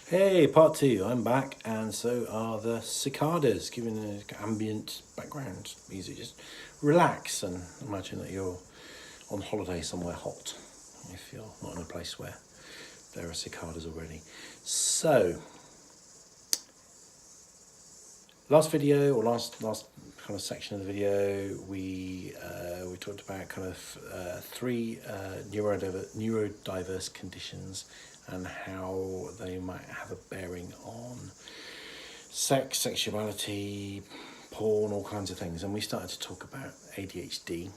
Hey, part two. I'm back, and so are the cicadas, giving an ambient background music. Just relax and imagine that you're on holiday somewhere hot, if you're not in a place where there are cicadas already. So, last video or last kind of section of the video, we talked about kind of three neurodiverse conditions and how they might have a bearing on sex, sexuality, porn, all kinds of things. And we started to talk about ADHD,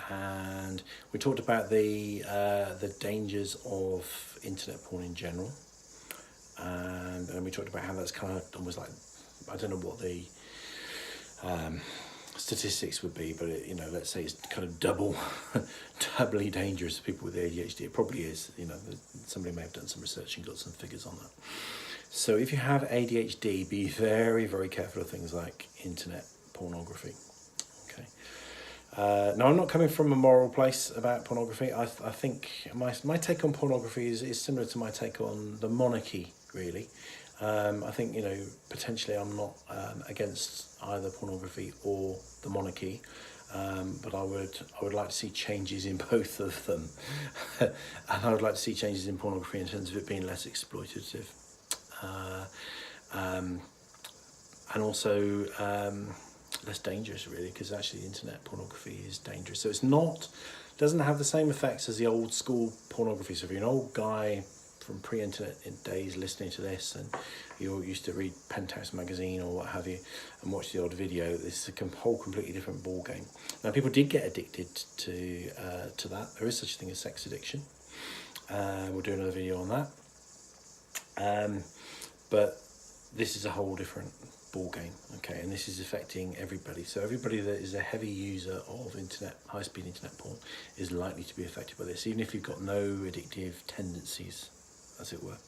and we talked about the dangers of internet porn in general, and we talked about how that's kind of almost like, I don't know what the statistics would be, but let's say it's kind of doubly dangerous for people with ADHD. It probably is. Somebody may have done some research and got some figures on that. So if you have ADHD, be very, very careful of things like internet pornography. Okay. Now, I'm not coming from a moral place about pornography. I think my take on pornography is similar to my take on the monarchy, really. I think, potentially I'm not against either pornography or the monarchy, but I would like to see changes in both of them. And I would like to see changes in pornography in terms of it being less exploitative, and also less dangerous, really, because actually internet pornography is dangerous. So doesn't have the same effects as the old school pornography. So if you're an old guy from pre-internet days listening to this, and you used to read Penthouse magazine or what have you, and watch the odd video, this is a whole completely different ball game. Now, people did get addicted to that. There is such a thing as sex addiction. We'll do another video on that. But this is a whole different ball game, okay? And this is affecting everybody. So everybody that is a heavy user of high-speed internet porn is likely to be affected by this, even if you've got no addictive tendencies, as it were.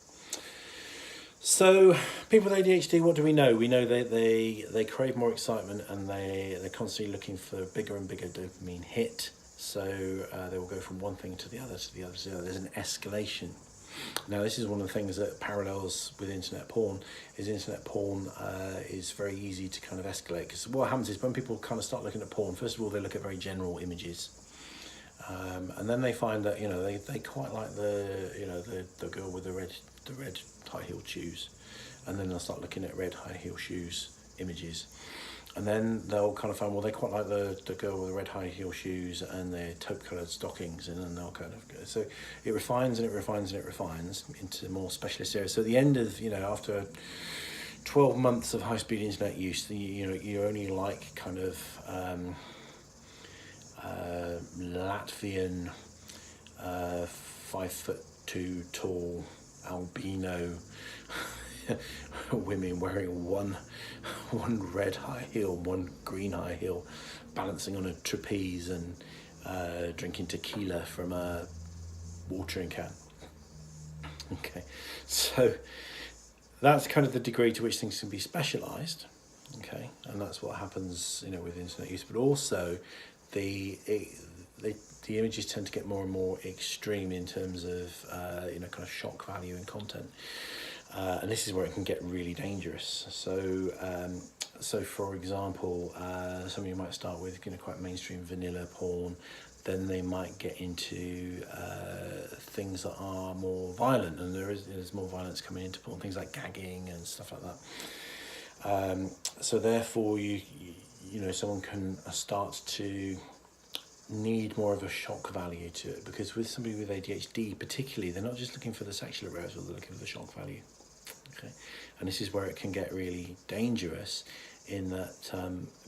So people with ADHD, what do we know? We know that they crave more excitement, and they're constantly looking for a bigger and bigger dopamine hit. So they will go from one thing to the other, to the other, to the other. There's an escalation. Now, this is one of the things that parallels with internet porn, is is very easy to kind of escalate, because what happens is when people kind of start looking at porn, first of all, they look at very general images. And then they find that they quite like the girl with the red high heel shoes, and then they'll start looking at red high heel shoes images, and then they'll kind of find, well, they quite like the girl with the red high heel shoes and their taupe coloured stockings, and then they'll kind of go. So it refines and it refines and it refines into more specialist areas. So at the end of after 12 months of high speed internet use, you only like kind of Latvian 5'2" tall albino women wearing one red high heel, one green high heel, balancing on a trapeze and drinking tequila from a watering can. Okay, so that's kind of the degree to which things can be specialised. Okay, and that's what happens with internet use, but also the images tend to get more and more extreme in terms of kind of shock value and content, and this is where it can get really dangerous. So for example, some of you might start with quite mainstream vanilla porn, then they might get into things that are more violent, and there's more violence coming into porn, things like gagging and stuff like that. So therefore someone can start to need more of a shock value to it, because with somebody with ADHD particularly, they're not just looking for the sexual arousal, they're looking for the shock value. Okay, and this is where it can get really dangerous, in that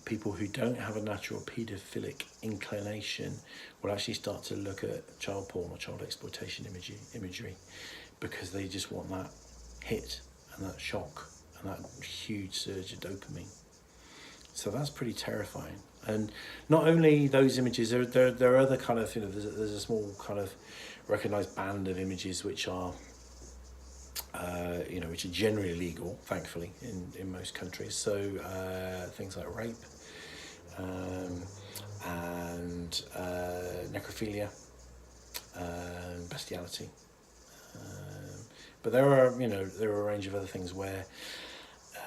people who don't have a natural paedophilic inclination will actually start to look at child porn or child exploitation imagery, because they just want that hit and that shock and that huge surge of dopamine. So that's pretty terrifying. And not only those images, there are other kind of, there's a small kind of recognised band of images which are, which are generally illegal, thankfully, in most countries. So things like rape, and necrophilia, bestiality, But there are a range of other things where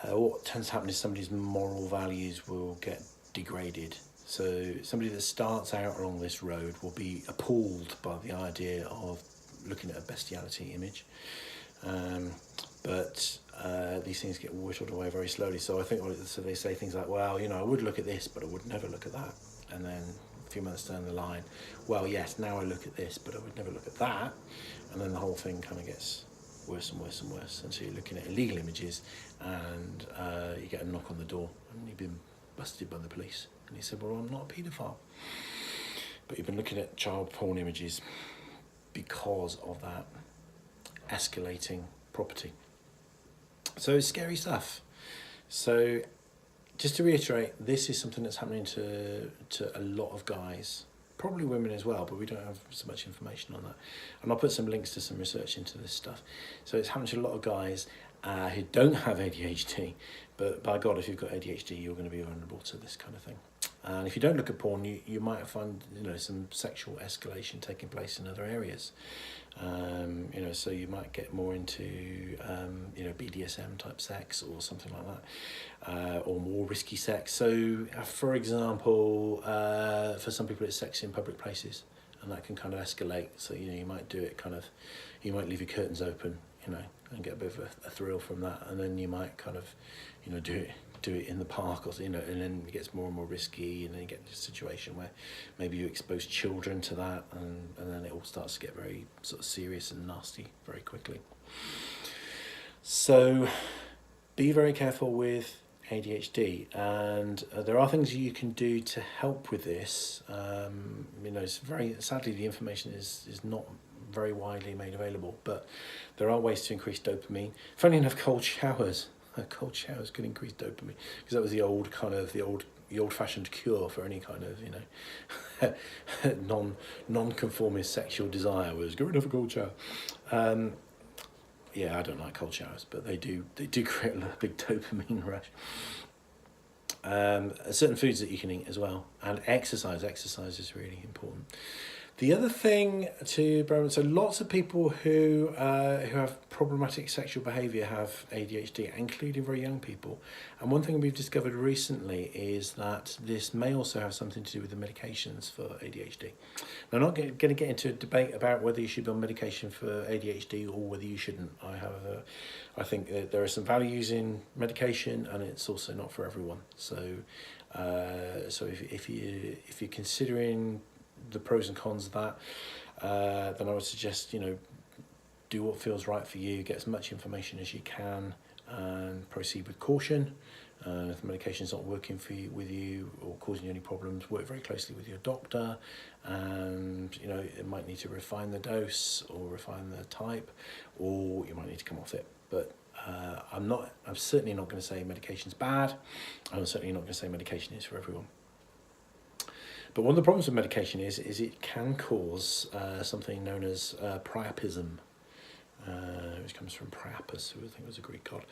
what tends to happen is somebody's moral values will get degraded. So somebody that starts out along this road will be appalled by the idea of looking at a bestiality image. But these things get whittled away very slowly. So I think so they say things like, well, I would look at this, but I would never look at that. And then a few months down the line, well, yes, now I look at this, but I would never look at that. And then the whole thing kind of gets worse and worse and worse. And so you're looking at illegal images, and you get a knock on the door, and you've been busted by the police. And he said, well, I'm not a paedophile. But you've been looking at child porn images because of that escalating property. So it's scary stuff. So just to reiterate, this is something that's happening to a lot of guys, probably women as well, but we don't have so much information on that. And I'll put some links to some research into this stuff. So it's happening to a lot of guys who don't have ADHD, but by God, if you've got ADHD, you're going to be vulnerable to this kind of thing. And if you don't look at porn, you might find some sexual escalation taking place in other areas. So you might get more into BDSM type sex or something like that, or more risky sex. So, for example, for some people, it's sex in public places, and that can kind of escalate. So you might do it you might leave your curtains open, and get a bit of a thrill from that, and then you might kind of, do it in the park, or and then it gets more and more risky, and then you get into a situation where maybe you expose children to that, and then it all starts to get very sort of serious and nasty very quickly. So be very careful with ADHD, and there are things you can do to help with this. It's very sadly the information is not very widely made available, but there are ways to increase dopamine. Funny enough, cold showers can increase dopamine, because that was the old-fashioned cure for any kind of non-conformist sexual desire, was get rid of a cold shower. I don't like cold showers, but they do create a big dopamine rush. Certain foods that you can eat as well, and exercise is really important. The other thing to bear in mind, so lots of people who have problematic sexual behaviour have ADHD, including very young people. And one thing we've discovered recently is that this may also have something to do with the medications for ADHD. Now, I'm not going to get into a debate about whether you should be on medication for ADHD or whether you shouldn't. I think that there are some values in medication, and it's also not for everyone. So if you're considering the pros and cons of that, then I would suggest do what feels right for you, get as much information as you can, and proceed with caution. If the medication's not working with you or causing you any problems, work very closely with your doctor, and it might need to refine the dose or refine the type, or you might need to come off it. But I'm certainly not going to say medication's bad. I'm certainly not going to say medication is for everyone. But one of the problems with medication is it can cause something known as priapism, which comes from Priapus, who I think was a Greek god,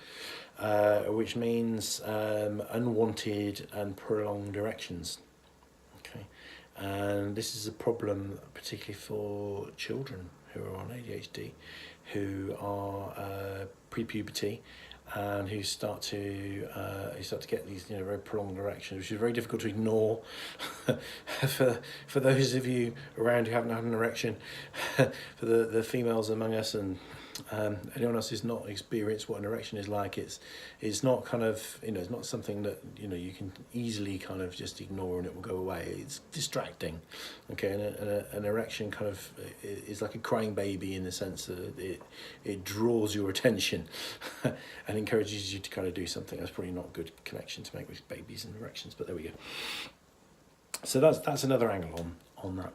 which means unwanted and prolonged erections. Okay, and this is a problem particularly for children who are on ADHD, who are pre-puberty, and who start to get these very prolonged erections, which is very difficult to ignore for those of you around who haven't had an erection, for the females among us, and anyone else who's not experienced what an erection is like. It's not kind of it's not something that you can easily kind of just ignore and it will go away. It's distracting, okay, and an erection kind of is like a crying baby in the sense that it draws your attention and encourages you to kind of do something. That's probably not a good connection to make with babies and erections, but there we go. So that's another angle on that.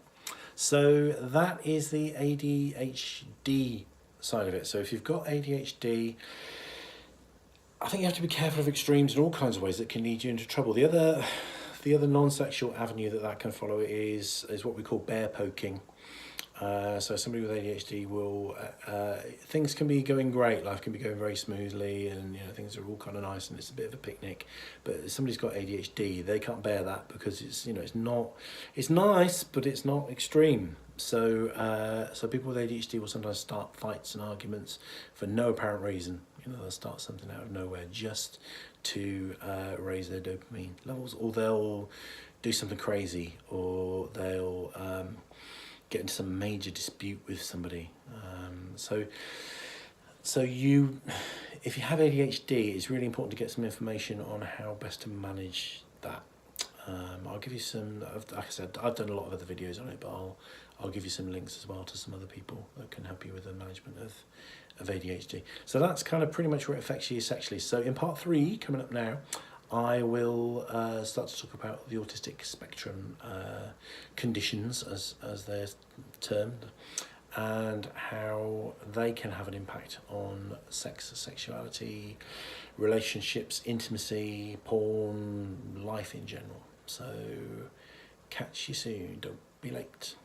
So that is the ADHD side of it. So if you've got ADHD, I think you have to be careful of extremes in all kinds of ways that can lead you into trouble. The other non-sexual avenue that can follow is what we call bear poking. So somebody with ADHD will things can be going great, life can be going very smoothly, and things are all kind of nice and it's a bit of a picnic. But if somebody's got ADHD, they can't bear that because it's it's nice, but it's not extreme. So people with ADHD will sometimes start fights and arguments for no apparent reason. You know, they'll start something out of nowhere just to raise their dopamine levels, or they'll do something crazy, or they'll get into some major dispute with somebody. So if you have ADHD, it's really important to get some information on how best to manage that. I'll give you some, like I said, I've done a lot of other videos on it, but I'll give you some links as well to some other people that can help you with the management of ADHD. So that's kind of pretty much where it affects you sexually. So in part 3, coming up now, I will start to talk about the autistic spectrum conditions, as they're termed, and how they can have an impact on sex, sexuality, relationships, intimacy, porn, life in general. So catch you soon, don't be late.